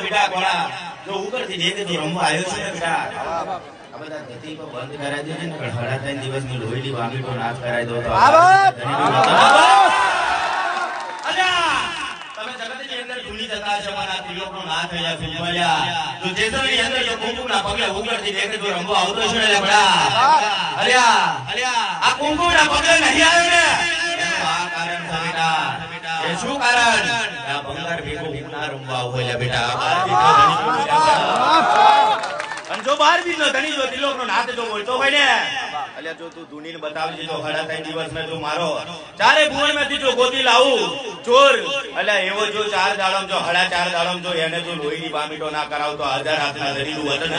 કોળા બેટા કોળા જો ઉપરથી દેખે તો રમવા આવ્યો છે ને બેટા આ બધા ધતી તો બંધ કરાવી દેજે ને પણ 3.5 દિવસની લોહીની વામીટો નાશ કરાવી દો તો તમે જગતની અંદર ભૂલી જતા છો મારા ત્રિલોકનો નાથ અહીંયા ફૂંકવાયા તો જેસરની અંદર જો કુંકુમના પગલે ઉપરથી દેખે તો રમવા આવતો છે ને બેટા અલ્યા આ કુંકુમના પગલે નહીં આવ્યો ને આ કારણ છે બેટા એ શું કારણ આ બંગાર ભેગો ઉના રમવા હોય બેટા અને જો 12 બીજનો ધણી જો ત્રિલોકનો નાથ જો બોલતો હોય ને અલ્યા જો તું ધૂનીને બતાવજે તો 3.5 દિવસ મે તું મારો ચારે ભુવન માંથી જો ગોતી લાવું ચોર અલ્યા એવો જો 4 દાડમ જો 4.5 દાડમ જો એને જો લોહીની વામીટો ના કરાવતો 1000 હાથના ધણીનું વતન